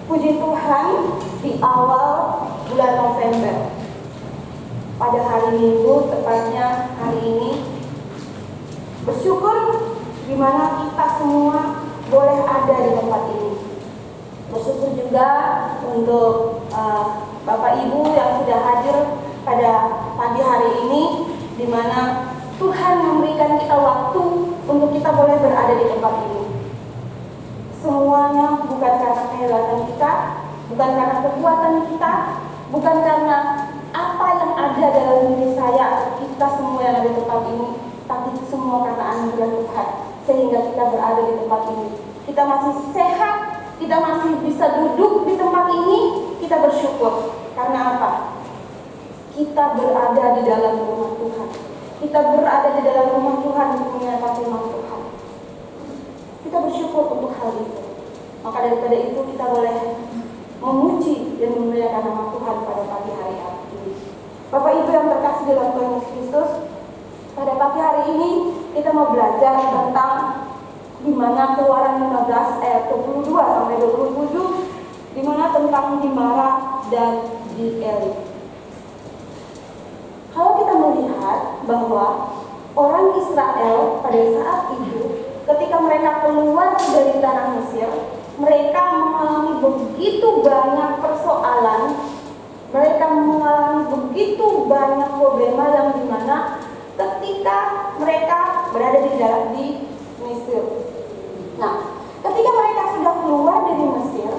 Puji Tuhan, di awal bulan November, pada hari Minggu, tepatnya hari ini, bersyukur di mana kita semua boleh ada di tempat ini. Bersyukur juga untuk Bapak Ibu yang sudah hadir pada pagi hari ini, di mana Tuhan memberikan kita waktu untuk kita boleh berada di tempat ini. Semuanya bukan karena kehebatan kita, bukan karena kekuatan kita, bukan karena apa yang ada dalam diri saya, kita semua yang ada di tempat ini, tapi semua karena anugerah Tuhan, sehingga kita berada di tempat ini. Kita masih sehat, kita masih bisa duduk di tempat ini, kita bersyukur. Karena apa? Kita berada di dalam rumah Tuhan. Kita berada di dalam rumah Tuhan untuk menyatakan firman Tuhan. Kita bersyukur untuk hal itu. Maka daripada itu kita boleh memuji dan memuliakan nama Tuhan pada pagi hari ini. Bapak Ibu yang terkasih dalam Tuhan Yesus Kristus, pada pagi hari ini kita mau belajar tentang di mana Keluaran 15 ayat 22 sampai 27, di mana tentang dimarah dan dieli. Kalau kita melihat bahwa orang Israel pada saat itu, ketika mereka keluar dari tanah Mesir, mereka mengalami begitu banyak persoalan, mereka mengalami begitu banyak problema yang dimana ketika mereka berada di Mesir. Nah, ketika mereka sudah keluar dari Mesir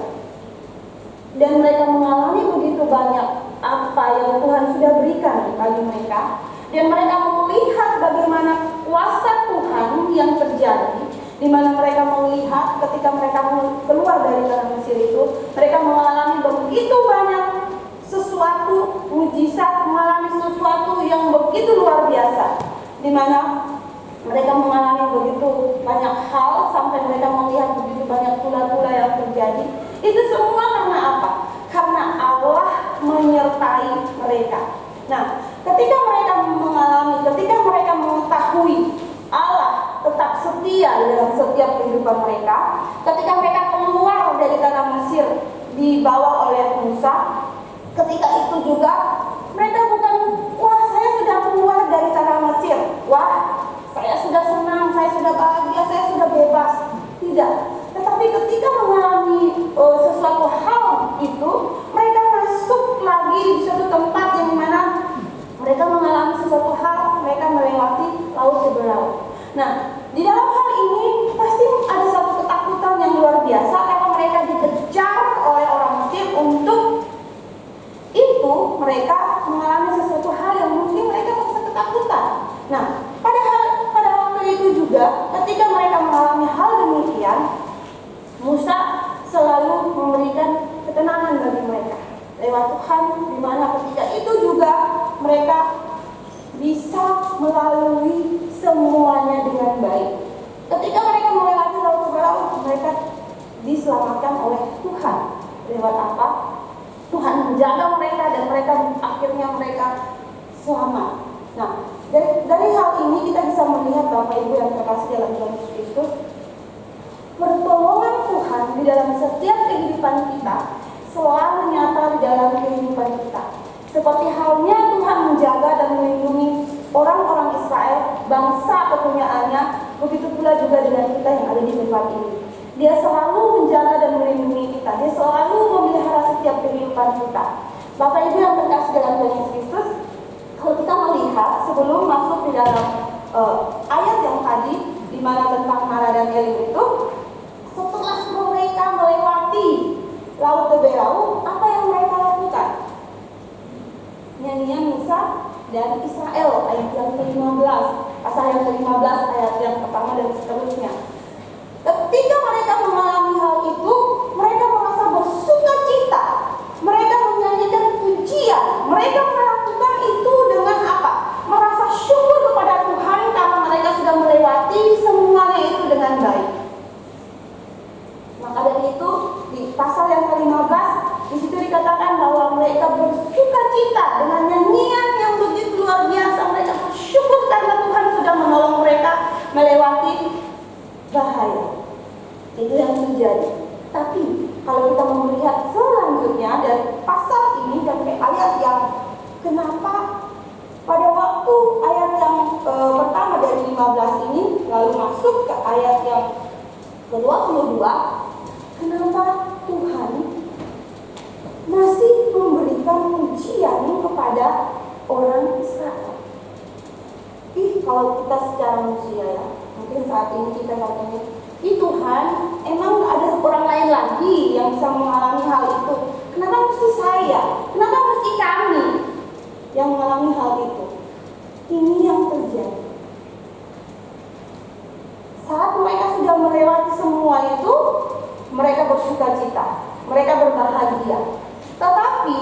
dan mereka mengalami begitu banyak apa yang Tuhan sudah berikan bagi mereka, dan mereka melihat bagaimana kuasa Tuhan yang terjadi, di mana mereka melihat ketika mereka keluar dari tanah Mesir itu, mereka mengalami begitu banyak sesuatu mujizat, mengalami sesuatu yang begitu luar biasa, di mana mereka mengalami begitu banyak hal sampai mereka melihat begitu banyak tula-tula yang terjadi. Itu semua karena apa? Karena Allah menyertai mereka. Nah, ketika mereka mengalami, ketika mereka mengetahui Allah tetap setia dalam setiap kehidupan mereka, ketika mereka keluar dari tanah Mesir dibawa oleh Musa, ketika itu juga mereka bukan, wah saya sudah keluar dari tanah Mesir, wah saya sudah senang, saya sudah bahagia, saya sudah bebas. Tidak. Tetapi ketika mengalami sesuatu hal itu, mereka masuk lagi di suatu tempat yang dimana mereka mengalami sesuatu hal, mereka melewati laut Teberau. Nah, di dalam hal ini pasti ada satu ketakutan yang luar biasa karena mereka dikejar oleh orang Mesir. Untuk itu mereka mengalami sesuatu hal yang mungkin mereka merasa ketakutan. Nah, pada waktu itu juga ketika mereka mengalami hal demikian, Musa selalu memberikan ketenangan bagi mereka lewat Tuhan, di mana ketika itu juga mereka bisa melalui semuanya dengan baik. Ketika mereka melewati laut Teberau, mereka diselamatkan oleh Tuhan. Lewat apa? Tuhan menjaga mereka dan akhirnya mereka selamat. Nah, dari hal ini kita bisa melihat Bapak Ibu yang terkasih dalam Tuhan Yesus Kristus, pertolongan Tuhan di dalam setiap kehidupan kita selalu nyata di dalam kehidupan kita. Seperti halnya Tuhan menjaga dan melindungi orang-orang Israel, bangsa kepunyaannya, begitu pula juga dengan kita yang ada di tempat ini. Dia selalu menjaga dan melindungi kita. Dia selalu memelihara setiap kehidupan kita. Bapak Ibu yang terkasih dalam Tuhan Yesus Kristus, kalau kita melihat sebelum masuk di dalam ayat yang tadi, di mana tentang Mara dan Eli itu, setelah mereka melewati laut Teberau, apa yang mereka lakukan? Nyanyian Musa dan Israel, ayat yang ke-15, pasal yang ke-15, ayat yang pertama dan seterusnya. Ketika mereka mengalami hal itu, mereka merasa bersuka cita, mereka menyanyikan pujian, mereka melakukan itu dengan apa? Merasa syukur kepada Tuhan karena mereka sudah melewati semuanya itu dengan baik. Maka dari itu di pasal yang ke-15 di situ dikatakan bahwa mereka bersuka cita dengan nyanyian yang begitu luar biasa. Mereka bersyukur karena Tuhan sudah menolong mereka melewati lalu masuk ke ayat yang ke-22, kenapa Tuhan masih memberikan ujian kepada orang Israel? Kalau kita secara manusia ya, mungkin saat ini kita katanya, Tuhan, emang ada orang lain lagi yang bisa mengalami hal itu? Kenapa mesti saya? Kenapa mesti kami yang mengalami hal itu? Ini yang terjadi. Saat mereka sudah melewati semua itu, mereka bersukacita, mereka berbahagia. Tetapi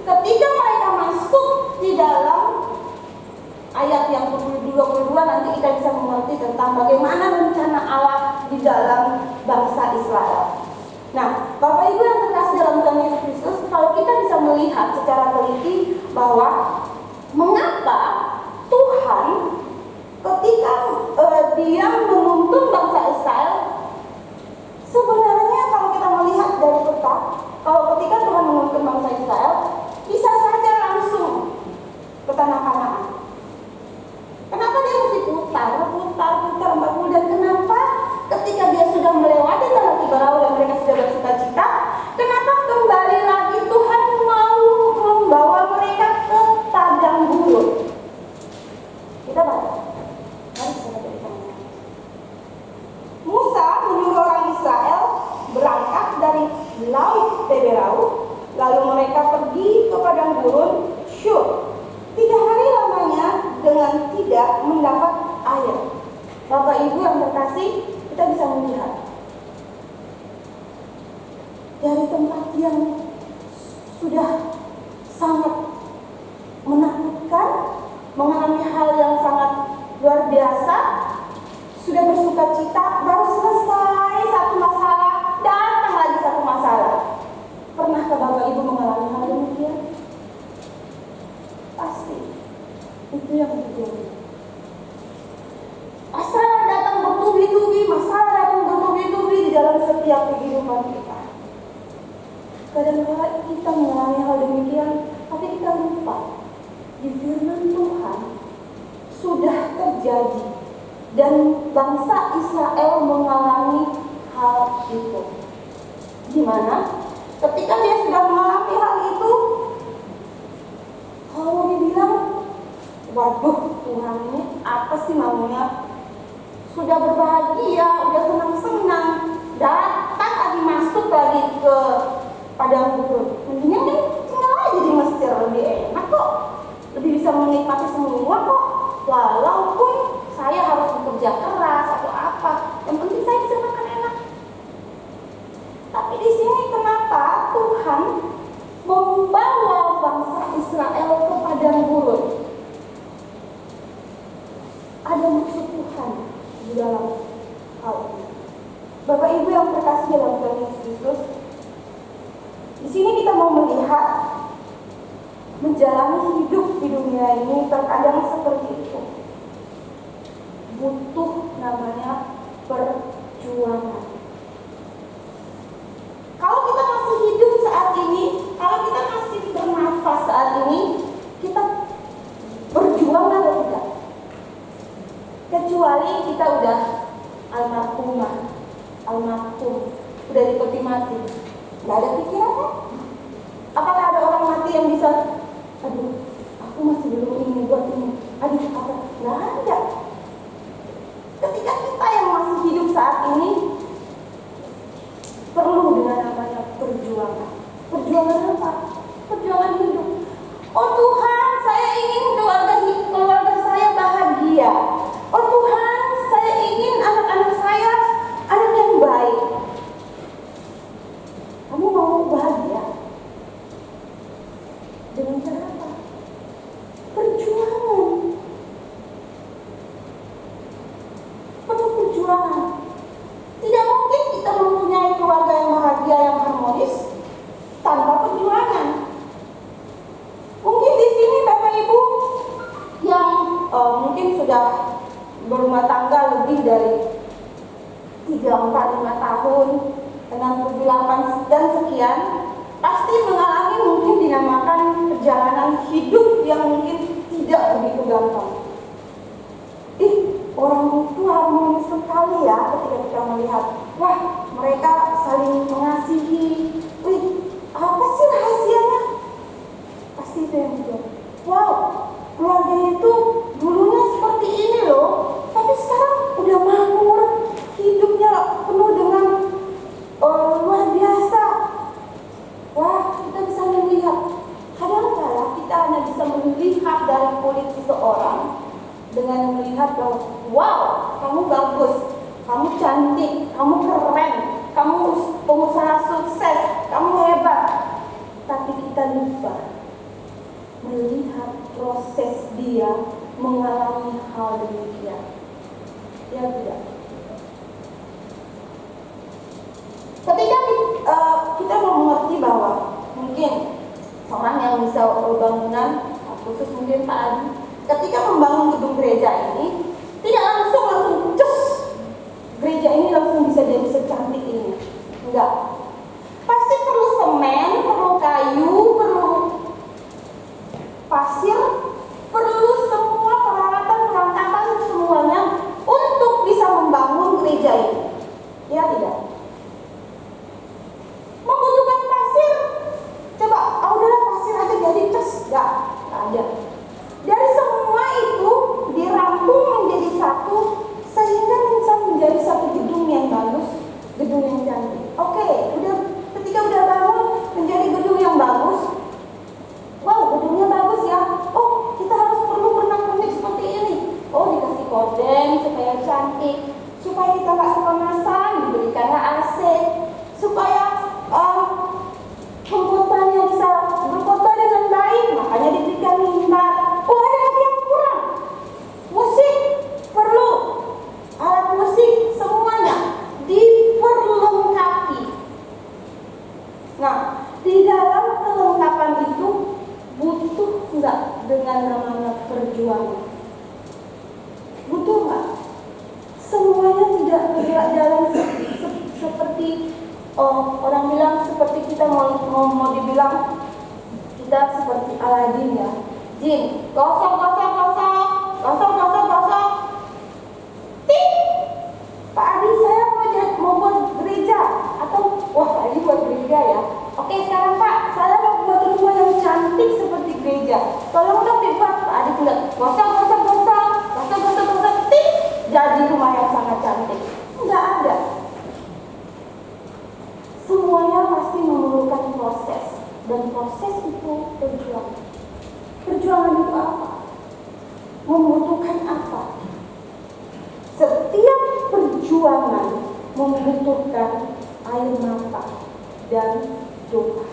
ketika mereka masuk di dalam ayat yang ke-22 nanti kita bisa mengerti tentang bagaimana rencana Allah di dalam bangsa Israel. Nah, Bapak Ibu yang terkasih dalam Tuhan Yesus Kristus, kalau kita bisa melihat secara teliti bahwa mengapa Tuhan ketika Dia menuntun bangsa Israel, sebenarnya kalau kita melihat dari peta, kalau ketika Tuhan menuntun bangsa Israel, bisa saja langsung ke tanah Kanaan. Kenapa dia mesti putar 40, dan kenapa ketika dia sudah melewati tanah Tiberau dan mereka sudah bersukacita, kenapa kembali lagi Tuhan mau membawa mereka ke padang gurun? Kita baca. Musa menyuruh orang Israel berangkat dari laut Tiberau, lalu mereka pergi ke padang gurun Shur. 3 hari lamanya dengan tidak mendapat air. Bapak Ibu yang terkasih, kita bisa melihat dari tempat yang sudah sangat menakutkan, mengalami hal yang sangat luar biasa, sudah bersukacita, baru selesai satu masalah, datang lagi satu masalah. Pernahkah Bapak Ibu mengalami hal demikian? Pasti itu yang terjadi. Masalah datang bertubi-tubi, masalah datang bertubi-tubi di dalam setiap kehidupan kita. Kadang-kadang kita mengalami hal demikian, tapi kita lupa di firman Tuhan sudah terjadi dan bangsa Israel mengalami hal itu. Di mana ketika dia sudah mengalami hal itu, kalau dibilang, waduh, Tuhan ini apa sih maunya? Sudah berbahagia, udah senang-senang, datang lagi, masuk lagi ke padang gurun. Mendingan kan tinggal aja di Mesir, lebih enak kok, lebih bisa menikmati semua kok. Walaupun saya harus bekerja keras atau apa, yang penting saya bisa makan enak. Tapi di sini kenapa Tuhan membawa bangsa Israel ke padang gurun? Ada maksud Tuhan di dalam hal ini. Bapak Ibu yang terkasih dalam Tuhan Yesus Kristus, di sini kita mau melihat menjalani hidup di dunia ini terkadang seperti itu. Butuh namanya perjuangan. Kalau kita masih hidup saat ini, kalau kita masih bernafas saat ini, kita berjuang atau tidak? Kecuali kita udah almarhum, udah dipeti mati, nggak ada pikiran kan? Apakah ada orang mati yang bisa, aduh, aku masih belum ini buat ini, aduh apa? Nggak ada. Ketika kita yang masih hidup saat ini perlu dengan namanya perjuangan. Perjuangan apa? Perjuangan hidup. Oh Tuhan, saya ingin keluarga saya bahagia. Oh Tuhan, saya ingin anak-anak saya anak yang baik. Kamu mau bahagia? Dengan cara apa? Perjuangan. Penuh perjuangan. Tidak mungkin kita mempunyai keluarga yang bahagia, yang harmonis tanpa perjuangan. Mungkin di sini Bapak Ibu yang mungkin sudah berumah tangga lebih dari 3, 4, 5 tahun, 6, 7, 8 dan sekian, pasti mengalami mungkin dinamakan perjalanan hidup yang mungkin tidak begitu gampang. Orang itu harmonis kita melihat, wah mereka saling mengasihi, wih apa sih rahasianya? Pasti itu yang bilang, wow keluarga itu dulunya seperti ini loh, tapi sekarang udah makmur, hidupnya penuh dengan luar biasa. Wah kita bisa melihat, kadang-kadang kita hanya bisa melihat dari kulit seseorang dengan melihat bahwa wow kamu bagus, kamu cantik, kamu keren, kamu pengusaha sukses, kamu hebat. Tapi kita lupa melihat proses dia mengalami hal demikian. Ya tidak? Ketika kita mau mengerti bahwa mungkin orang yang bisa bangunan, khusus mungkin Pak Adi, ketika membangun gedung gereja ini, tidak langsung cus gereja ini langsung bisa jadi secantik ini. Enggak. Pasti perlu semen, perlu kayu, perlu pasir, perlu semua peralatan semuanya untuk bisa membangun gereja ini. Ya tidak? Membutuhkan pasir. Coba, udahlah pasir aja jadi cus. Enggak ada. Dari semua itu dirampung menjadi satu sehingga bisa menjadi satu gedung yang bagus, gedung yang cantik. Oke, ketika udah bangun menjadi gedung yang bagus. Wow, gedungnya bagus ya. Oh, kita harus perlu pernak-pernik seperti ini. Oh, dikasih korden supaya cantik, supaya kita nggak kepanasan, diberikanlah AC, supaya komputernya bisa berfoto dengan baik, makanya diberikan mimbar. Oh, ada lagi yang kurang. Musik perlu, alat musik semuanya diperlengkapi. Nah, di dalam kelengkapan itu butuh nggak dengan namanya perjuangan? Butuh nggak? Semuanya tidak bergerak jalan seperti orang bilang seperti kita mau dibilang kita seperti Aladin ya. Jin, kosong. Tik. Pak Adi, saya mau buat gereja. Atau, wah Pak Adi buat gereja ya. Oke, sekarang Pak, saya mau buat rumah yang cantik seperti gereja. Tolong dong dibuat. Pak Adi bilang, kosong. Tik. Jadi rumah yang sangat cantik. Enggak ada. Semuanya pasti memerlukan proses. Dan proses itu perjuangan. Perjuangan itu apa? Membutuhkan apa? Setiap perjuangan membutuhkan air mata dan doa.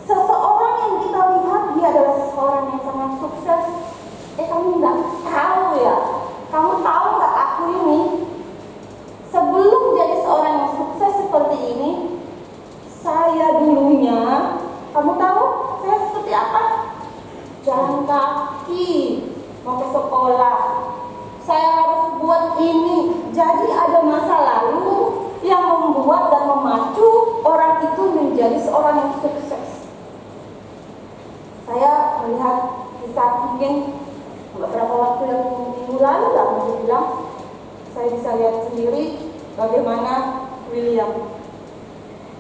Seseorang yang kita lihat dia adalah seseorang yang sangat sukses. Kamu nggak tahu ya? Kamu tahu nggak aku ini? Sebelum jadi seorang yang sukses seperti ini, saya dulunya, kamu tahu saya seperti apa? Jalan kaki, mau ke sekolah. Saya harus buat ini. Jadi ada masa lalu yang membuat dan memacu orang itu menjadi seorang yang sukses. Saya melihat kisah mungkin beberapa waktu yang minggu lalu lah, saya bilang, saya bisa lihat sendiri bagaimana William.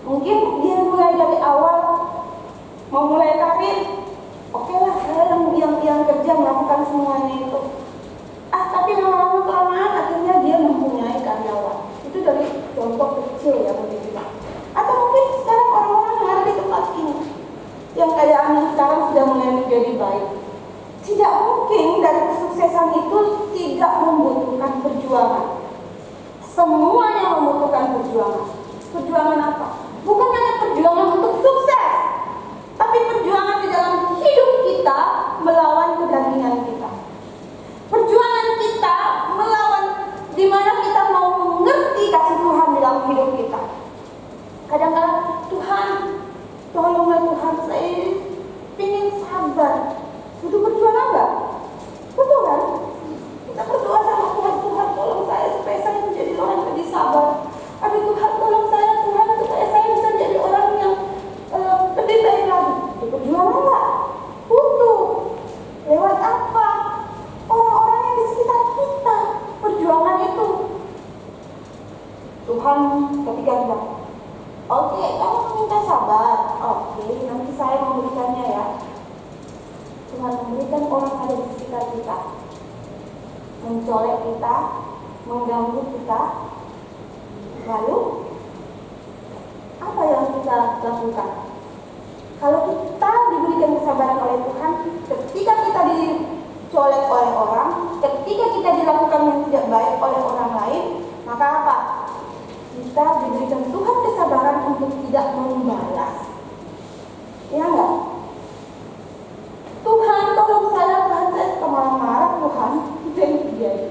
Mungkin dia mulai dari awal mau mulai karir, oke lah saya yang kerja melakukan semuanya itu. Tapi lama-lama kelamaan akhirnya dia mempunyai karyawan. Itu dari contoh kecil ya boleh dibilang. Atau mungkin sekarang orang-orang yang ada di tempat ini, yang keadaannya sekarang sudah mulai menjadi baik. Tidak mungkin dari kesuksesan itu tidak membutuhkan perjuangan. Semuanya membutuhkan perjuangan. Perjuangan apa? Bukan hanya perjuangan untuk sukses, tapi perjuangan di dalam hidup kita melawan kedagingan kita. Perjuangan kita melawan di mana kita mau mengerti kasih Tuhan dalam hidup kita. Kadang-kadang Tuhan, tolonglah Tuhan, saya ingin sabar. Butuh perjuangan enggak? Betul kan? Kita berdoa sama Tuhan, Tuhan tolong saya supaya saya menjadi orang yang lebih sabar. Aduh Tuhan tolong saya, Tuhan supaya saya bisa jadi orang yang lebih baik lagi. Butuh perjuangan enggak? Butuh. Lewat apa? Orang-orang yang di sekitar kita. Perjuangan itu Oke, kamu minta sabar. Oke, nanti saya memberikannya ya. Tuhan memberikan orang ada di sekitar kita, mencolek kita, mengganggu kita. Lalu apa yang kita lakukan? Kalau kita diberikan kesabaran oleh Tuhan, ketika kita dicolek oleh orang, ketika kita dilakukan yang tidak baik oleh orang lain, maka apa? Kita diberikan Tuhan kesabaran untuk tidak membalas. Ya enggak? Tuhan tolong saya, Tuhan saya suka marah-marah, Tuhan. Itu yang terjadi.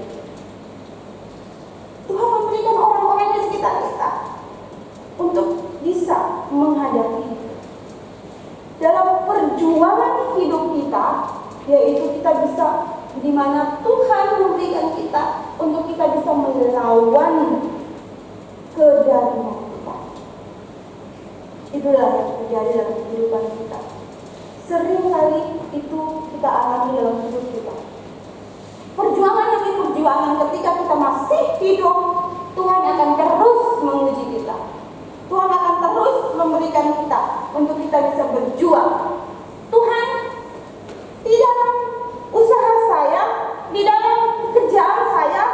Tuhan memberikan orang-orang di sekitar kita untuk bisa menghadapi itu. Dalam perjuangan hidup kita, yaitu kita bisa di mana Tuhan memberikan kita untuk kita bisa melawan kedagingan kita. Itulah yang terjadi dalam kehidupan kita. Sering kali itu kita alami dalam hidup kita. Perjuangan demi perjuangan, ketika kita masih hidup, Tuhan akan terus menguji kita. Tuhan akan terus memberikan kita untuk kita bisa berjuang. Tuhan, di dalam usaha saya, di dalam kerjaan saya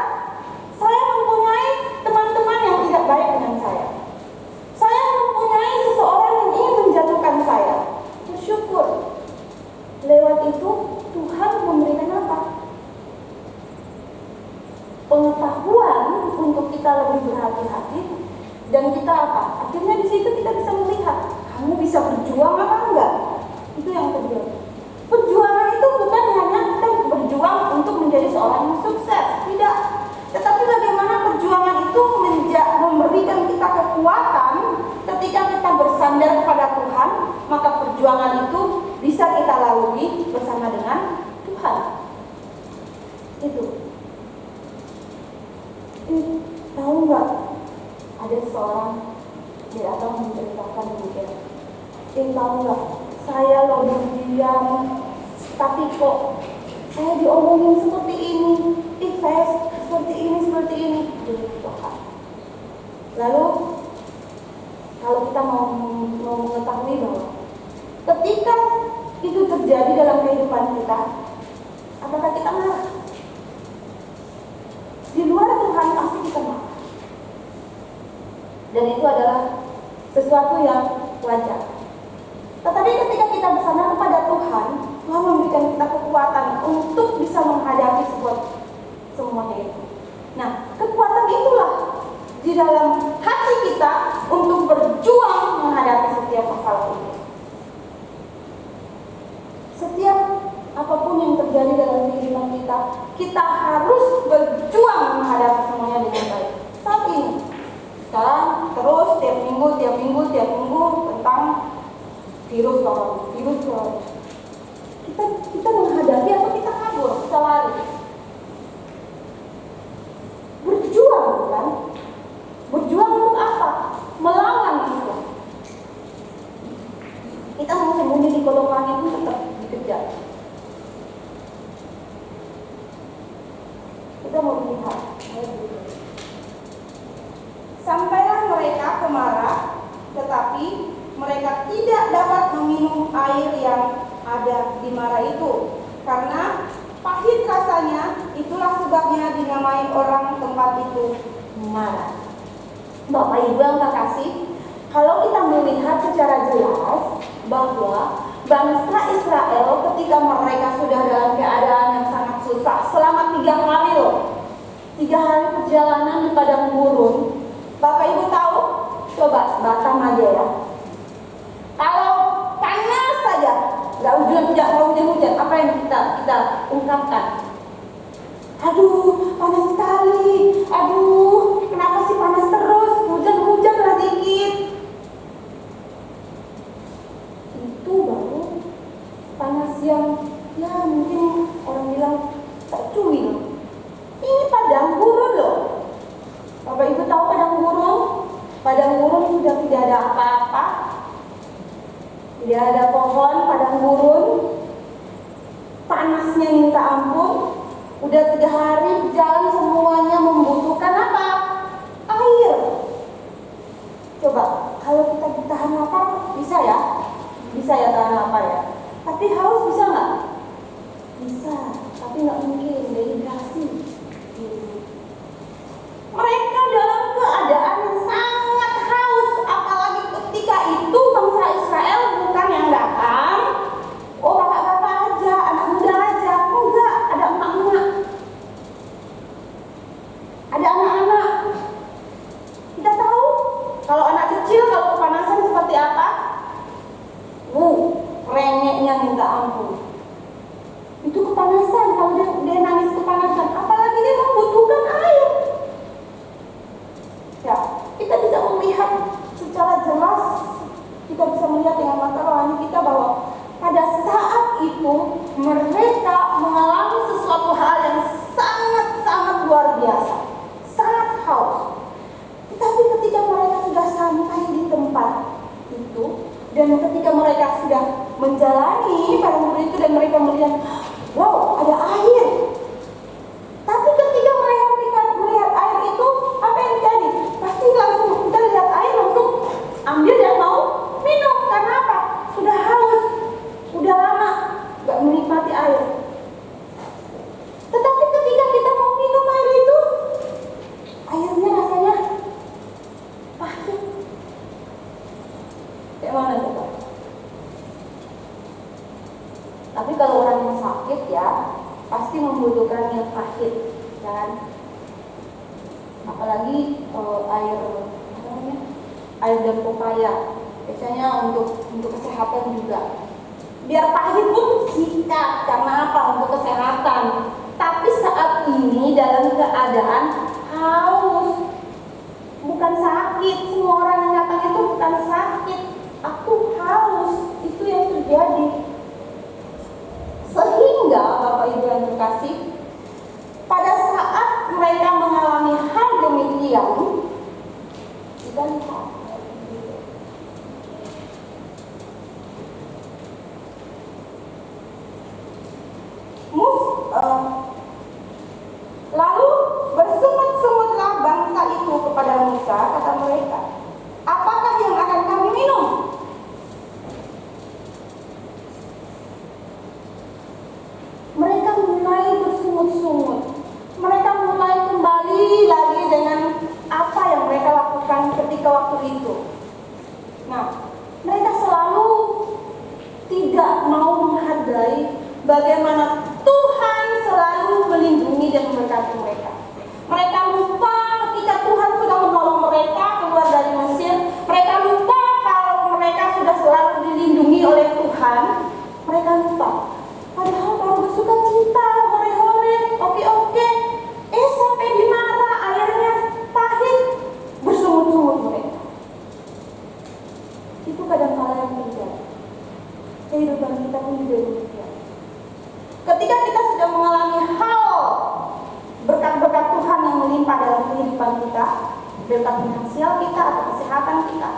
mempunyai teman-teman yang tidak baik dengan saya. Saya mempunyai seseorang yang ingin menjatuhkan saya. Bersyukur. Lewat itu Tuhan memberikan apa? Pengetahuan untuk kita lebih berhati-hati, dan kita apa? Akhirnya di situ kita bisa melihat, kamu bisa berjuang apa enggak? Itu yang terjadi. Perjuangan itu bukan hanya kita berjuang untuk menjadi seorang yang sukses, tidak. Tetapi bagaimana perjuangan itu memberikan kita kekuatan ketika kita bersandar kepada Tuhan, maka perjuangan itu bisa kita lalui bersama dengan Tuhan. Itu. Tahu nggak? Ada seorang dia datang menceritakan demikian. Tahu nggak? Saya lebih diam, tapi kok saya diomongin seperti ini. Saya seperti ini. Lalu kalau kita mau mengetahui bahwa ketika itu terjadi dalam kehidupan kita, apakah kita marah? Di luar Tuhan pasti kita marah. Dan itu adalah sesuatu yang wajar. Tetapi ketika kita bersandar kepada Tuhan, Tuhan memberikan kita kekuatan untuk bisa menghadapi semuanya itu. Nah, kekuatan itulah di dalam hati kita untuk berjuang menghadapi setiap masalah ini. Setiap apapun yang terjadi dalam kehidupan kita, kita harus berjuang menghadapi semuanya dengan baik. Saat ini, sekarang terus tiap minggu tentang virus corona. Kita menghadapi atau kita kabur, kita lari. Berjuang, kan? Berjuang untuk apa? Melawan itu. Kita mau sembunyi di kolong langit itu tetap dikejar. Kita mau lihat. Sampailah mereka ke Mara, tetapi mereka tidak dapat meminum air yang ada di Mara itu, karena pahit rasanya. Itulah sebabnya dinamai orang tempat itu Mara. Bapak Ibu yang terkasih, kalau kita melihat secara jelas bahwa bangsa Israel ketika mereka sudah dalam keadaan yang sangat susah selama 3 hari loh, 3 hari perjalanan di padang gurun. Bapak Ibu tahu? Coba Batam aja ya. Kalau panas saja, tidak mau hujan, apa yang kita ungkapkan? Aduh, panas sekali. Aduh, kenapa sih panas terus? Hujan-hujanlah dikit. Itu baru panas yang ya mungkin orang bilang tak cuy. Ini padang gurun loh. Bapak Ibu tahu padang gurun? Padang gurun sudah tidak ada apa-apa. Tidak ada pohon, padang gurun. Panasnya minta ampun. Udah 3 hari berjalan, semuanya membutuhkan apa? Air. Coba Kalau kita tahan lapar, bisa ya? Bisa ya tahan lapar ya? Tapi haus bisa nggak? Bisa, tapi nggak mungkin dehidrasi. Mereka dalam keadaan yang sangat haus, apalagi ketika itu bangsa Israel bukan yang datang. Oh, bapak-bapak aja, anak muda aja. Oh enggak, ada emak-emak. Ada anak-anak. Kita tahu kalau anak kecil kalau kepanasan seperti apa? Rengeknya minta ampun. Itu kepanasan, kalau dia nangis kepanasan, apalagi dia membutuhkan air. Ya, kita bisa melihat secara jelas, kita bisa melihat dengan mata rohani kita bahwa pada saat itu mereka mengalami sesuatu hal yang sangat-sangat luar biasa, sangat haus. Tetapi ketika mereka sudah sampai di tempat itu, dan ketika mereka sudah menjalani padang gurun itu dan mereka melihat, wow, ada air. Tapi ketika mereka melihat air itu, apa yang terjadi? Pasti langsung kita lihat air langsung ambil dan mau minum. Karena apa? Sudah haus, udah lama gak menikmati air. Tetapi ketika kita mau minum air itu, airnya rasanya pahit. Kayak mana coba? Tapi kalau orang yang sakit ya pasti membutuhkan yang pahit, kan? Apalagi air apa namanya? Air dan pepaya. Biasanya untuk kesehatan juga. Biar pahit pun sikat, karena apa? Untuk kesehatan. Tapi saat ini dalam keadaan haus, bukan sakit. Semua orang yang datang itu bukan sakit. Aku haus, itu yang terjadi. Sehingga Bapak Ibu yang terkasih, pada saat mereka mengalami hal demikian, kita lihat lalu bersungut-sungutlah bangsa itu kepada Musa, kata mereka, apakah yang akan kami minum? Mereka mulai bersungut-sungut. Mereka mulai kembali lagi dengan apa yang mereka lakukan ketika waktu itu. Nah, mereka selalu tidak mau menghargai bagaimana Tuhan selalu melindungi dan memberkati mereka. Mereka lupa ketika Tuhan sudah menolong mereka keluar dari Mesir. Mereka lupa kalau mereka sudah selalu dilindungi oleh Tuhan. Mereka lupa. Padahal baru bersuka cita, hore-hore, oke-oke. Sampai dimarah, airnya pahit, bersungut-sungut mereka. Itu kadang-kala yang terjadi. Kehidupan kita pun juga demikian. Ketika kita sudah mengalami hal berkat-berkat Tuhan yang melimpah dalam kehidupan kita, berkat finansial kita atau kesehatan kita,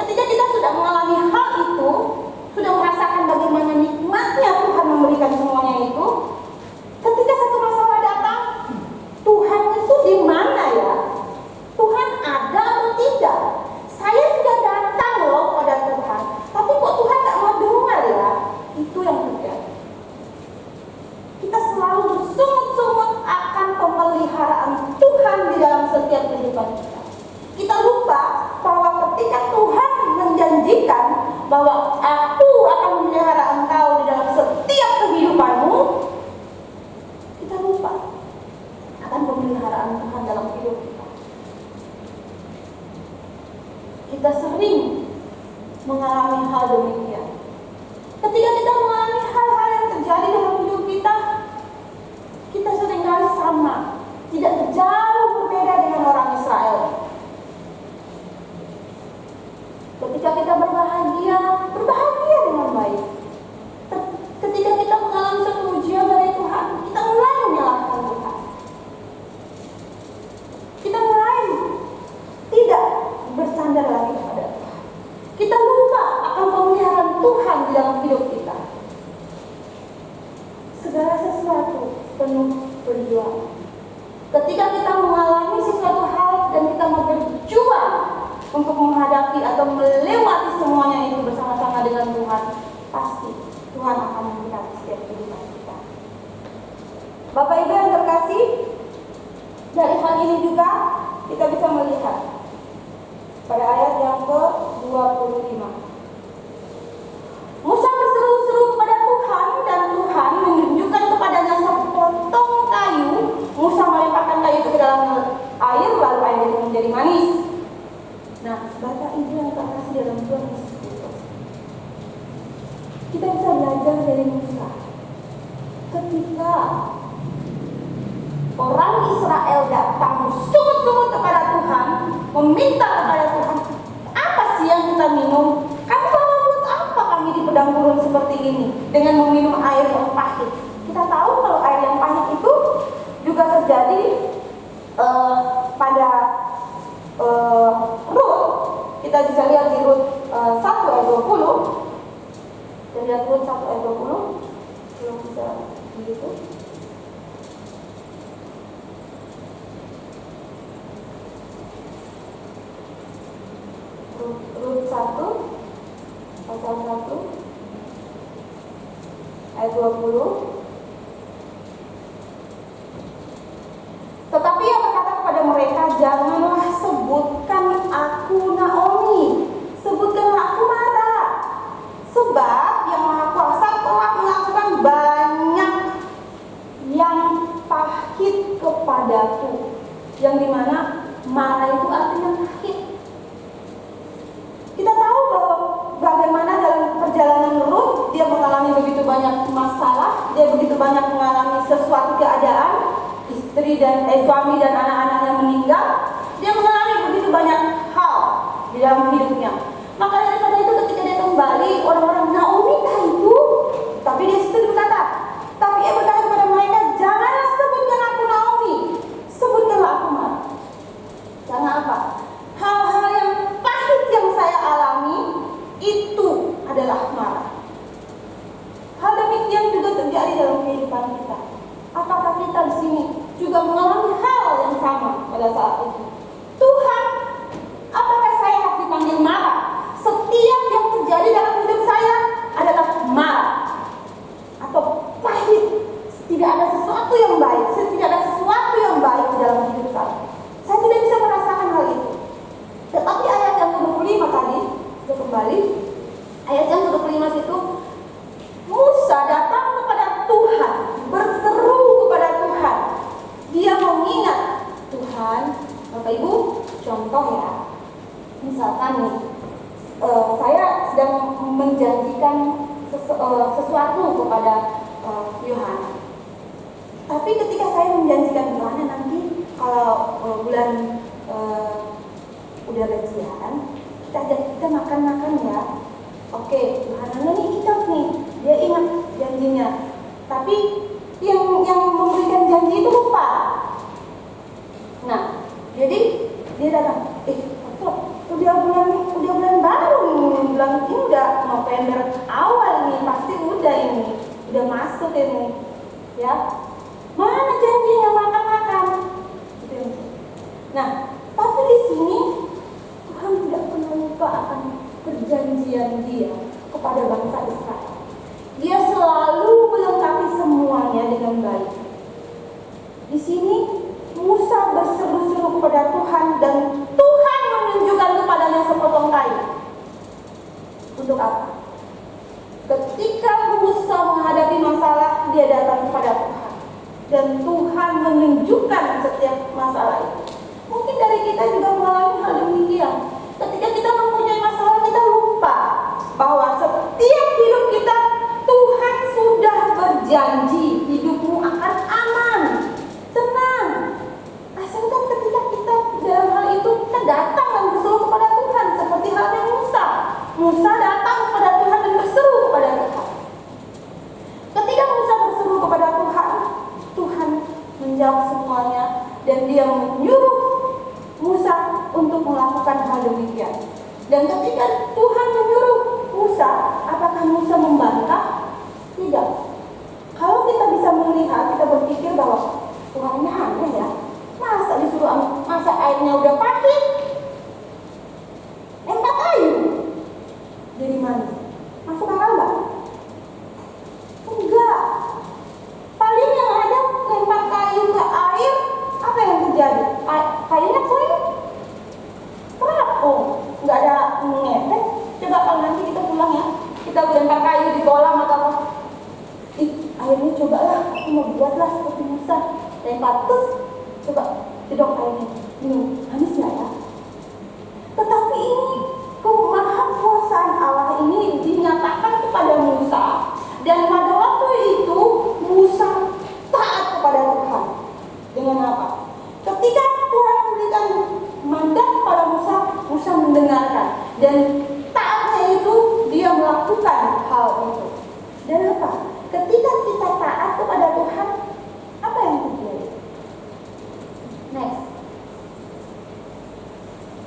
ketika kita sudah mengalami hal itu, sudah merasakan bagaimana nikmatnya Tuhan memberikan semuanya itu, ketika satu masalah datang, Tuhan itu di mana ya? Tuhan ada atau tidak? Saya sudah datang loh pada Tuhan, tapi kok Tuhan gak mau dengar ya? Itu yang terjadi. Kita selalu bersungut-sungut akan pemeliharaan Tuhan di dalam setiap kehidupan kita. Kita lupa bahwa ketika Tuhan menjanjikan bahwa aku akan memelihara engkau di dalam setiap kehidupanmu, kita lupa akan pemeliharaan Tuhan dalam hidup kita. Kita sering mengalami hal demikian. Ketika kita mengalami hal-hal yang terjadi dalam hidup kita, kita seringkali sama, tidak jauh berbeda dengan orang Israel. Ketika kita berbahagia dengan baik. Ketika kita mengalami satu ujian dari Tuhan, kita mulai menyalahkan Tuhan. Kita mulai tidak bersandar lagi kepada Tuhan. Kita lupa akan pemeliharaan Tuhan di dalam hidup kita. Segala sesuatu penuh perjuangan. Ketika kita mengalami sesuatu hal dan kita mau berjuang untuk menghadapi atau melewati semuanya itu bersama-sama dengan Tuhan, pasti Tuhan akan memberkati setiap kehidupan kita. Bapak Ibu yang terkasih, dari hal ini juga kita bisa melihat pada ayat yang ke-25. Musa berseru-seru kepada Tuhan dan Tuhan menunjukkan kepadanya sepotong kayu. Musa melemparkan kayu itu ke dalam air, lalu air itu menjadi manis. Nah, Bapak Ibu yang terkasih dalam Tuhan Yesus Kristus, kita bisa belajar dari Musa. Ketika orang Israel datang bersungut-sungut kepada Tuhan, meminta kepada Tuhan, apa sih yang kita minum? Kamu bawa buat apa kami di padang gurun seperti ini dengan meminum air yang pahit? Kita tahu kalau air yang pahit itu juga terjadi pada Rut. Kita bisa lihat di Rut 1 ayat 20. Kita lihat Rut 1 ayat 20. Belum bisa begitu. Rut 1 pasal 1 ayat 20. Tetapi ia berkata kepada mereka, janganlah sebutkan aku Naomi, sebutkanlah aku Mara, sebab yang Maha Kuasa telah melakukan banyak yang pahit kepadaku. Yang dimana Mara itu artinya pahit. Kita tahu bahwa bagaimana dalam perjalanan Rut, dia mengalami begitu banyak masalah, dia begitu banyak mengalami sesuatu keadaan, istri dan suami dan anak-anaknya meninggal, dia mengalami begitu banyak hal di dalam hidupnya. Maka daripada itu ketika dia kembali, orang-orang, Naomi kah itu? Tapi dia situ berkata, tapi ia berkata kepada mereka, janganlah sebutkan aku Naomi, sebutkanlah aku Mara. Karena apa? Hal-hal yang pahit yang saya alami itu adalah Mara. Hal demikian juga terjadi dalam kehidupan kita. Apakah kita di sini juga mengalami hal yang sama pada saat itu? Tuhan, apakah saya harus dipanggil Mara? Setiap yang terjadi dalam hidup saya adalah Mara atau pahit. Tidak ada sesuatu yang baik, tidak ada sesuatu yang baik di dalam hidup saya. Saya tidak bisa merasakan hal itu. Tetapi ayat yang ke-25 tadi, kita kembali, ayat yang ke-25 itu, Musa datang kepada Tuhan, berseru kepada Tuhan. Dia mengingat Tuhan. Bapak Ibu, contoh ya, misalkan nih, saya sedang menjanjikan sesuatu kepada Yohana. Tapi ketika saya menjanjikan Yohana nanti kalau bulan udah gajian, kita makan-makan ya. Oke, Yohana nih ingat nih, dia ingat janjinya. Tapi yang memberikan janji itu lupa. Nah, jadi dia datang, udah bulan baru nih, bulan ini udah November awal nih, pasti udah ini, udah masuk ini, ya. Mana janjinya makan-makan? Nah, tapi di sini Tuhan tidak pernah lupa akan perjanjian Dia kepada bangsa Israel. Dia selalu melengkapi semuanya dengan baik. Di sini Musa berseru-seru kepada Tuhan dan Tuhan menunjukkan kepadanya sepotong kayu. Untuk apa? Ketika Musa menghadapi masalah, dia datang kepada Tuhan dan Tuhan menunjukkan setiap masalah itu. Mungkin dari kita juga mengalami hal demikian. Ketika kita mempunyai masalah, kita lupa bahwa setiap hidup kita Tuhan sudah berjanji hidupmu akan aman, tenang. Asalkan ketika kita dalam hal itu kita datang dan berseru kepada Tuhan seperti halnya Musa. Musa datang kepada Tuhan dan berseru kepada Tuhan. Ketika Musa berseru kepada Tuhan, Tuhan menjawab semuanya dan Dia menyuruh Musa untuk melakukan hal demikian. Dan ketika Tuhan menyuruh Musa, apakah Musa membantah? Tidak. Kalau kita bisa melihat, kita berpikir bahwa Tuhan ini aneh ya. Masa disuruh, masa airnya udah pahit? kita lempar kayu di kolam atau apa, airnya cobalah, aku mau buatlah seperti Musa, lempar terus coba cedok airnya, minum, manis nggak ya? Tetapi ini kemahakuasaan Allah ini dinyatakan kepada Musa, dan pada waktu itu Musa taat kepada Tuhan. Dengan apa? Ketika Tuhan memberikan mandat kepada Musa, Musa mendengarkan, dan taatnya itu dia melakukan hal itu. Dan apa? Ketika kita taat kepada Tuhan, apa yang terjadi? Next.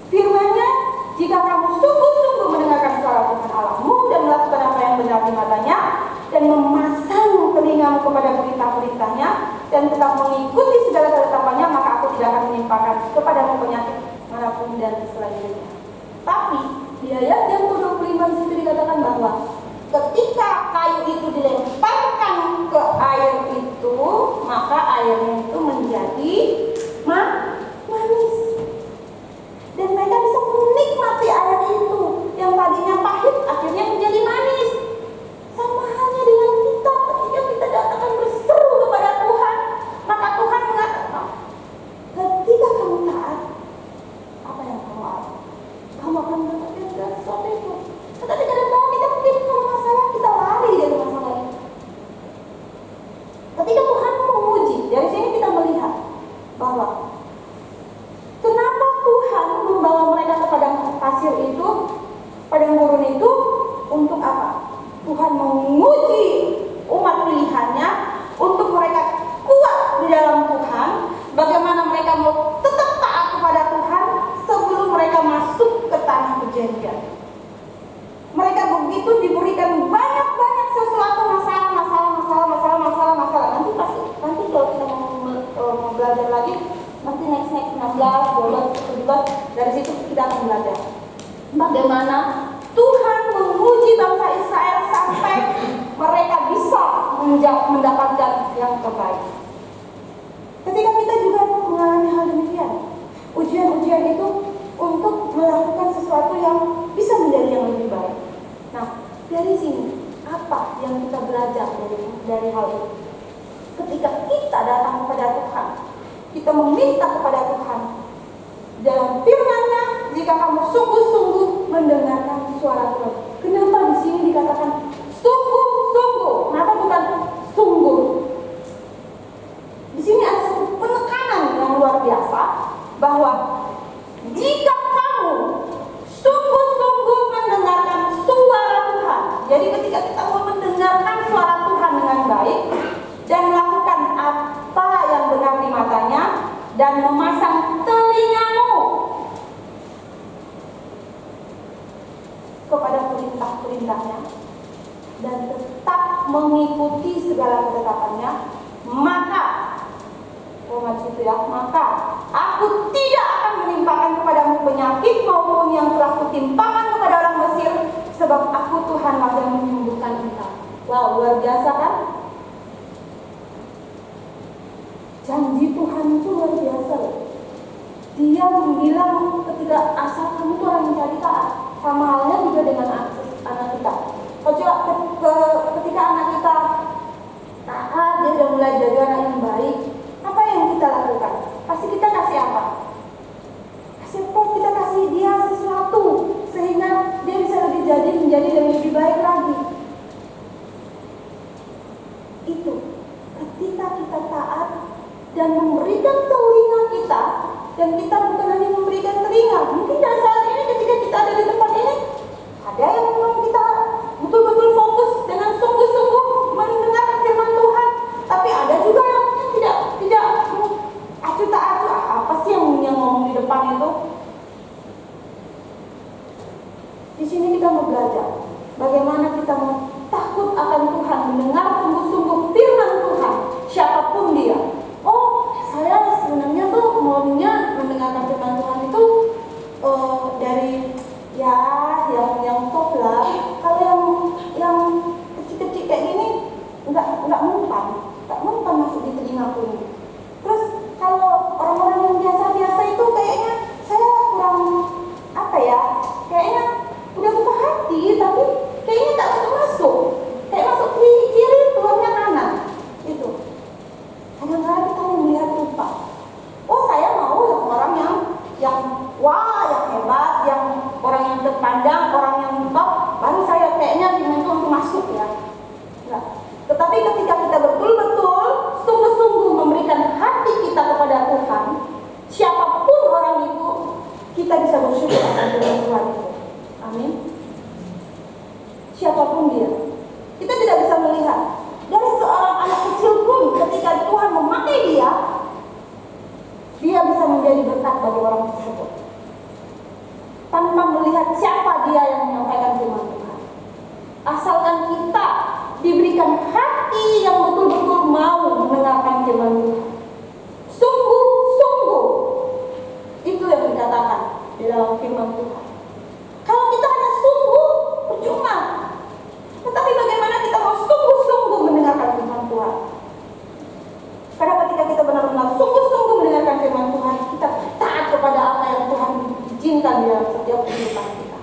Firman-Nya, jika kamu sungguh-sungguh mendengarkan suara Tuhan Allahmu dan melakukan apa yang benar di matanya, dan memasang telingamu kepada perintah-perintahnya, dan tetap mengikuti segala ketetapannya, maka aku tidak akan menimpakan kepadamu penyakit manapun dan selanjutnya. Tapi di ayat yang ke-25 di situ dikatakan bahwa ketika kayu itu dilemparkan ke air itu, maka airnya itu menjadi manis. Dan mereka bisa menikmati air itu yang tadinya pahit akhirnya menjadi manis. Sama halnya dengan kita, ketika kita datang berseru kepada Tuhan, maka Tuhan mengatakan, ketika kamu taat, apa yang kamu alami? Kamu akan mendapatkan sesuatu itu. Tetapi kadang-kadang kita mungkin kalau masalah, kita lari dari masalah itu. Ketika Tuhan menguji, dari sini kita melihat bahwa kenapa Tuhan membawa mereka ke padang pasir itu, padang gurun itu, untuk apa? Tuhan menguji umat pilihannya untuk mereka kuat di dalam Tuhan, bagaimana mereka mau tetap taat kepada Tuhan sebelum mereka masuk ke tanah perjanjian. Mereka begitu diberikan banyak sesuatu masalah. Nanti kalau kita mau belajar lagi, nanti next 16, 12, 17, dari situ kita akan belajar bagaimana Tuhan menguji bangsa Israel sampai mereka bisa mendapatkan yang terbaik. Ketika kita juga mengalami hal demikian, ujian-ujian itu untuk melakukan sesuatu yang bisa menjadi yang lebih baik. Nah, dari sini apa yang kita belajar dari hal itu? Ketika kita datang kepada Tuhan, kita meminta kepada Tuhan dalam firman-Nya, jika kamu sungguh-sungguh mendengarkan suara Tuhan. Kenapa di sini dikatakan sungguh-sungguh? Kenapa bukan sungguh? Di sini ada satu penekanan yang luar biasa bahwa jika kamu sungguh-sungguh mendengarkan suara Tuhan. Jadi ketika kita mau mendengarkan suara Tuhan dengan baik dan melakukan apa yang benar di matanya dan memasang telingamu kepada perintah-perintahnya dan tetap mengikuti segala ketetapannya, maka maka aku tidak akan menimpakan kepadamu penyakit maupun yang telah kutimpakan kepada orang Mesir, sebab aku Tuhanlah yang menyembuhkan engkau. Wow, luar biasa kan? Janji Tuhan itu luar biasa loh. Dia bilang ketika asal kamu tuh orang mencari taat. Sama halnya juga dengan anak kita. Ketika anak kita taat, dia sudah mulai jadi anak yang baik, apa yang kita lakukan? Pasti kita kasih apa? Kita kasih dia sesuatu sehingga dia bisa menjadi lebih baik lagi. Itu ketika kita taat dan memberikan telinga kita, dan kita bukan hanya memberikan telinga. Mungkin pada saat ini ketika kita ada di tempat ini, ada yang memang kita betul-betul fokus dengan sungguh-sungguh mendengarkan firman Tuhan, tapi ada juga yang tidak acuh tak acuh. Apa sih yang ngomong di depan itu? Di sini kita mau belajar bagaimana kita mau takut akan Tuhan, mendengar sungguh-sungguh firman Tuhan, siapapun dia. Oh, saya sebenarnya tuh maunya mendengarkan firman Tuhan itu dari yang top lah. Kalau yang kecil-kecil kayak gini nggak mempan masuk di telingaku ini. Terus kalau orang-orang yang biasa-biasa itu kayaknya saya kurang kayaknya udah buka hati tapi kayaknya tak masuk siapapun dia. Kita tidak bisa melihat. Dari seorang anak kecil pun ketika Tuhan memakai dia bisa menjadi berkat bagi orang tersebut. Tanpa melihat siapa dia yang menyampaikan firman Tuhan. Asalkan kita diberikan hati yang betul-betul mau mendengarkan firman Tuhan. Sungguh-sungguh. Itu yang dikatakan di dalam firman Tuhan. Kalau kita hanya sungguh, percuma. Tetapi bagaimana kita mau sungguh-sungguh mendengarkan firman Tuhan? Karena ketika kita benar-benar sungguh-sungguh mendengarkan firman Tuhan, kita taat kepada apa yang Tuhan izinkan di dalam setiap kehidupan kita.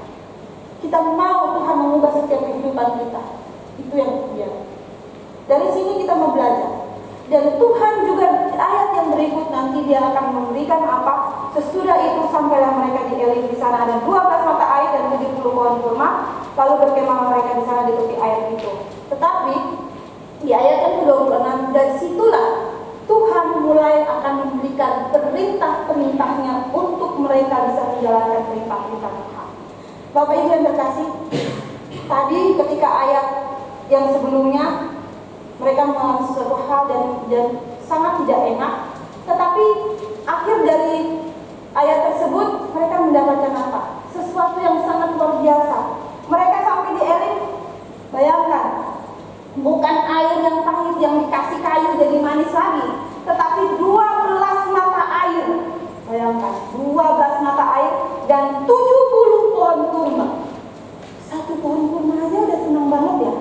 Kita mau Tuhan mengubah setiap kehidupan kita. Itu yang terjadi. Dari sini kita mau belajar. Dan Tuhan juga ayat yang berikut nanti dia akan memberikan apa? Sesudah itu sampailah mereka di Elim, di sana ada 12 mata air dan 70 pohon kurma. Lalu berkemah mereka di sana di tepi air itu. Tetapi di ayat yang ke-26 dari situlah Tuhan mulai akan memberikan perintah-perintahnya untuk mereka bisa menjalankan perintah-perintah Tuhan. Bapak Ibu yang terkasih, tadi ketika ayat yang sebelumnya mereka mengalami sesuatu hal dan sangat tidak enak, tetapi akhir dari ayat tersebut mereka mendapatkan apa? Sesuatu yang sangat luar biasa. Mereka sampai di Elim, bayangkan, bukan air yang pahit yang dikasih kayu jadi manis lagi, tetapi 12 mata air. Bayangkan, 12 mata air dan 70 pohon kurma. Satu pohon kurma aja udah senang banget ya.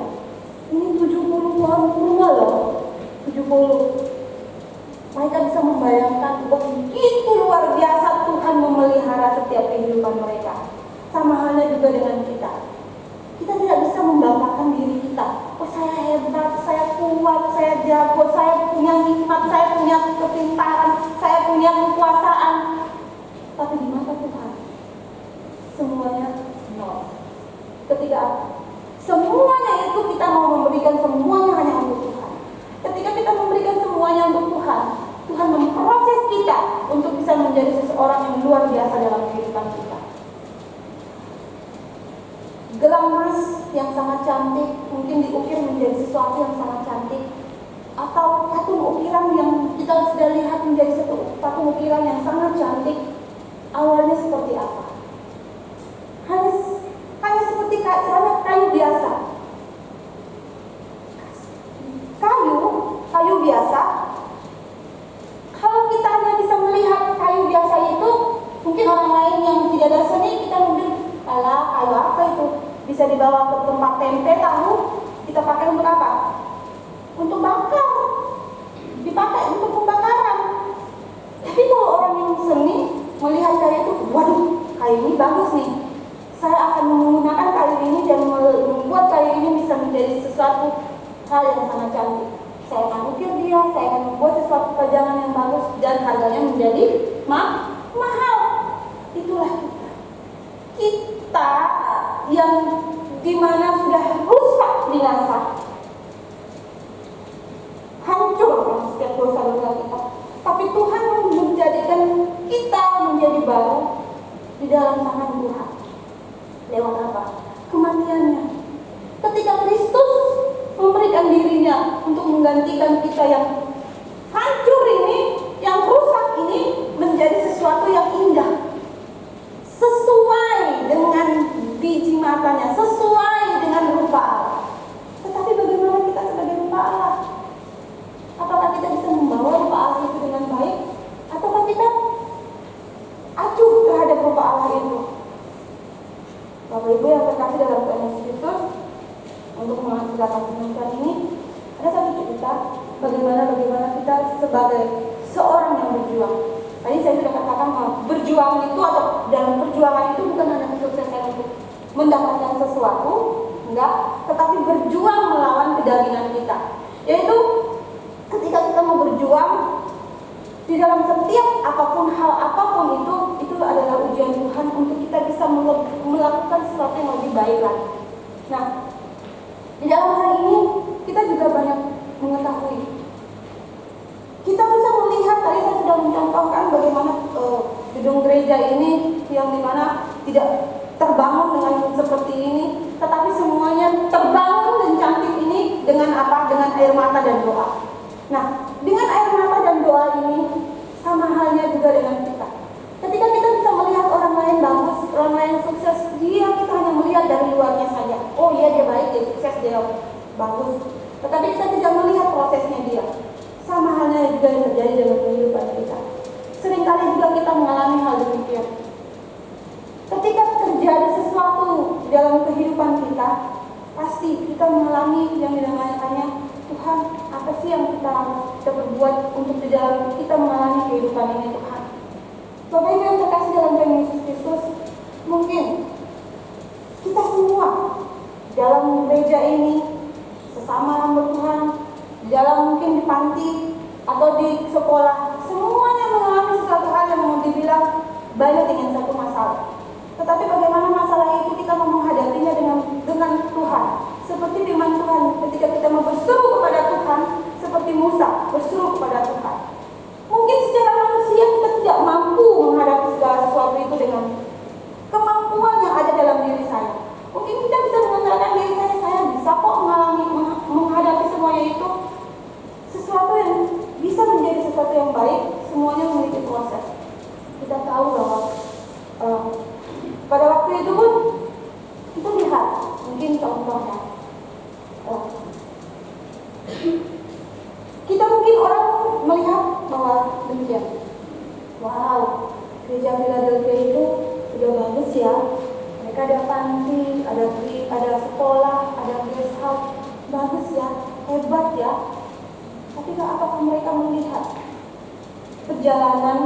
Ini 70 pohon kurma loh. 70. Mereka bisa membayangkan begitu luar biasa Tuhan memelihara setiap kehidupan mereka. Sama halnya juga dengan kita. Kita tidak bisa membanggakan diri kita. Oh, saya hebat, saya kuat, saya jago, saya punya hikmat, saya punya kepintaran, saya punya kekuasaan. Tapi di mata Tuhan semuanya nol. Ketika semuanya itu kita mau memberikan semuanya hanya untuk Tuhan. Ketika kita memberikan semuanya untuk Tuhan, Tuhan memproses kita untuk bisa menjadi seseorang yang luar biasa dalam kehidupan kita. Gelang emas yang sangat cantik mungkin diukir menjadi sesuatu yang sangat cantik, atau patung ukiran yang kita sudah lihat menjadi satu patung ukiran yang sangat cantik. Awalnya seperti apa? Hanya seperti kayu biasa. Kayu biasa. Kalau kita hanya bisa melihat kayu biasa itu, mungkin orang lain yang tidak ada seni, kita mungkin kayu apa itu? Bisa dibawa ke tempat tempe, tahu, kita pakai untuk apa? Untuk bakar. Dipakai untuk pembakaran. Tapi kalau orang yang seni melihat kayu itu, waduh, kayu ini bagus nih. Saya akan menggunakan kayu ini dan membuat kayu ini bisa menjadi sesuatu hal yang sangat cantik. Saya akan ukir dia, saya akan membuat sesuatu pajangan yang bagus dan harganya menjadi mahal. Itulah kita. Kita yang dimana sudah rusak binasa, hancur setiap dosa-dosa kita. Tapi Tuhan menjadikan kita menjadi baru di dalam tangan Tuhan. Lewat apa? Kematiannya. Ketika Kristus memberikan dirinya untuk menggantikan kita yang hancur ini, yang rusak ini, menjadi sesuatu yang indah, sesuai dengan biji matanya, sesuai dengan rupa Allah. Tetapi bagaimana kita sebagai rupa Allah? Apakah kita bisa membawa rupa Allah itu dengan baik, ataukah kita acuh terhadap rupa Allah itu? Bapak Ibu yang terkasih dalam Tuhan Yesus Kristus, untuk mengajarkan penonton ini ada satu cerita bagaimana kita sebagai seorang yang berjuang. Tadi saya sudah katakan bahwa berjuang itu atau dalam perjuangan itu bukan hanya kesuksesan untuk mendapatkan sesuatu, enggak, tetapi berjuang melawan kedagingan kita. Yaitu ketika kita mau berjuang di dalam setiap hal apapun itu adalah ujian Tuhan untuk kita bisa melakukan sesuatu yang lebih baik lagi. Nah, di dalam hal ini kita juga banyak mengetahui. Kita bisa melihat, tadi saya sudah mencontohkan bagaimana gedung gereja ini yang dimana tidak terbangun dengan seperti ini, tetapi semuanya dan doa. Nah, dengan air mata dan doa ini sama halnya juga dengan kita. Ketika kita bisa melihat orang lain bagus, orang lain sukses, kita hanya melihat dari luarnya saja. Oh iya, dia baik, dia sukses, dia bagus. Tetapi kita tidak melihat prosesnya dia. Sama halnya juga yang terjadi dalam kehidupan kita. Seringkali juga kita mengalami hal demikian. Ketika terjadi sesuatu di dalam kehidupan kita, pasti kita mengalami yang dinamakannya, Tuhan, apa sih yang kita perbuat untuk di dalam kita mengalami kehidupan ini, Tuhan? Bapak Ibu yang terkasih dalam Tuhan Yesus Kristus, mungkin kita semua dalam gereja ini, sesama hamba Tuhan, di dalam mungkin di panti atau di sekolah, semuanya mengalami sesuatu hal yang mau dibilang banyak dengan satu masalah. Tetapi bagaimana masalah itu kita mau menghadapinya dengan Tuhan? Seperti firman Tuhan ketika kita mau berseru kepada Tuhan, seperti Musa berseru kepada Tuhan. Mungkin secara manusia kita tidak mampu menghadapi segala sesuatu itu dengan kemampuan yang ada dalam diri saya. Mungkin kita bisa mengatakan diri saya bisa kok menghadapi semuanya itu. Sesuatu yang bisa menjadi sesuatu yang baik, semuanya memiliki proses. Kita tahu bahwa pada waktu itu pun kita lihat mungkin contohnya kita mungkin orang melihat bahwa demikian, wow, gereja Philadelphia itu sudah bagus ya, mereka ada panti, ada sekolah, ada guest house, bagus ya, hebat ya. Tapi apakah mereka melihat perjalanan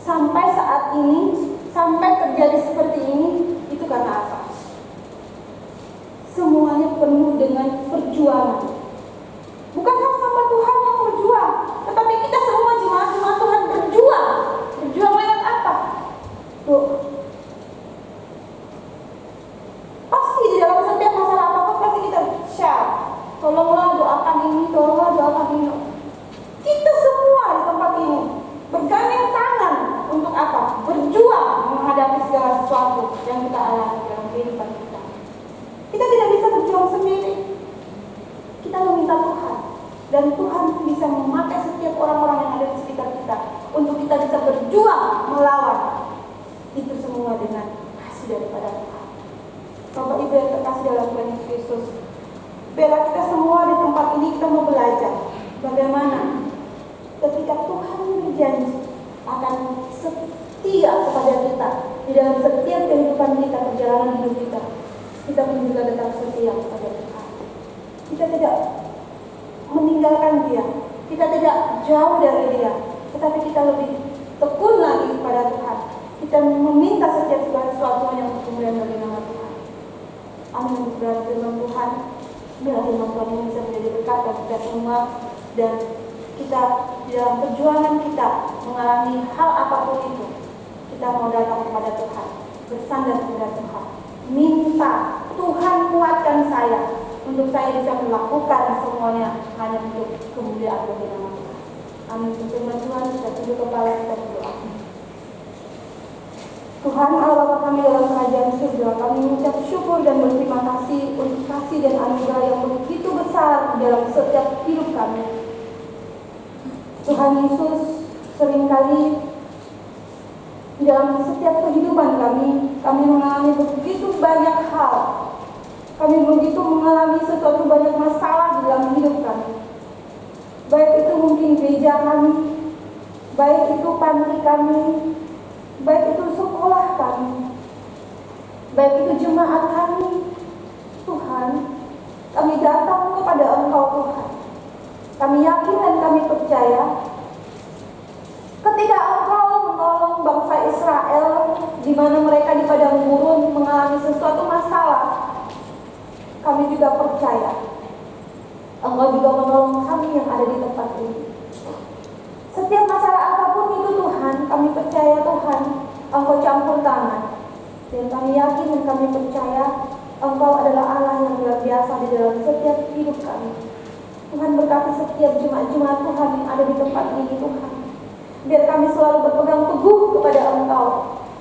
sampai saat ini, sampai terjadi seperti ini, itu karena apa? Semuanya penuh dengan perjuangan. Bukan hanya hamba Tuhan yang berjuang, tetapi kita semua jemaat-jemaat Tuhan berjuang. Berjuang lewat apa? Tuh, pasti di dalam setiap masalah apapun pasti kita share. Tolonglah doakan ini, tolonglah doakan ini. Kita semua di tempat ini bergandeng tangan untuk apa? Berjuang menghadapi segala sesuatu yang kita alami dalam kehidupan kita. Kita tidak bisa berjuang sendiri. Kita meminta Tuhan, dan Tuhan bisa memakai setiap orang-orang yang ada di sekitar kita untuk kita bisa berjuang melawan itu semua dengan kasih daripada Tuhan. Bapak Ibu yang terkasih dalam Tuhan Yesus Kristus, biarlah kita semua di tempat ini kita mau belajar bagaimana ketika Tuhan berjanji akan setia kepada kita di dalam setiap kehidupan kita, perjalanan hidup kita, kita pun juga tetap setia kepada Tuhan. Kita tidak meninggalkan Dia, kita tidak jauh dari Dia, tetapi kita lebih tekun lagi kepada Tuhan. Kita meminta setiap segala sesuatu yang kemuliaan bagi nama Tuhan. Amin. Untuk firman Tuhan, biar firman Tuhan ini bisa menjadi berkat bagi kita semua, dan kita di dalam perjuangan kita mengalami hal apapun itu, kita mau datang kepada Tuhan, bersandar kepada Tuhan, minta Tuhan kuatkan saya untuk saya bisa melakukan semuanya hanya untuk kemuliaan bagi nama Tuhan. Amin. Untuk firman Tuhan, kita tunduk kepala, kita berdoa. Tuhan Allah Bapa kami dalam kerajaan surga, kami mengucap syukur dan berterima kasih untuk kasih dan anugerah yang begitu besar dalam setiap hidup kami. Tuhan Yesus, seringkali dalam setiap kehidupan kami mengalami begitu banyak hal. Kami begitu mengalami sesuatu banyak masalah di dalam hidup kami. Baik itu mungkin gereja kami, baik itu panti kami, baik itu sekolah kami, baik itu jemaat kami. Tuhan, kami datang kepada Engkau Tuhan. Kami yakin dan kami percaya ketika Engkau menolong bangsa Israel di mana mereka di padang gurun mengalami sesuatu masalah, kami juga percaya Engkau juga menolong kami yang ada di tempat ini. Setiap masalah apapun itu Tuhan, kami percaya Tuhan Engkau campur tangan, dan kami yakin dan kami percaya Engkau adalah Allah yang luar biasa di dalam setiap hidup kami. Tuhan, berkati setiap jemaat-jemaat Tuhan yang ada di tempat ini Tuhan. Biar kami selalu berpegang teguh kepada Engkau,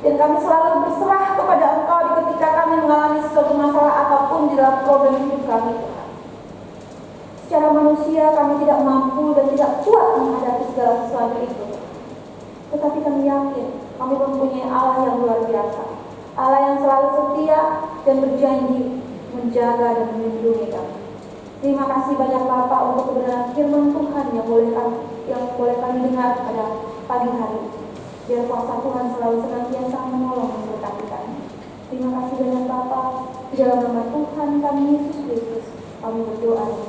dan kami selalu berserah kepada Engkau ketika kami mengalami sesuatu masalah apapun di dalam problem hidup kami Tuhan. Secara manusia manusia kami tidak mampu dan tidak kuat menghadapi segala sesuatu itu. Tetapi kami yakin kami mempunyai Allah yang luar biasa, Allah yang selalu setia dan berjanji menjaga dan melindungi kami. Terima kasih banyak Bapak untuk kebenaran firman Tuhan yang boleh kami dengar pada pagi hari. Biar kuasa Tuhan selalu senantiasa menolong dan memberkati kami. Terima kasih banyak Bapak. Di dalam nama Tuhan kami Yesus Kristus kami berdoa.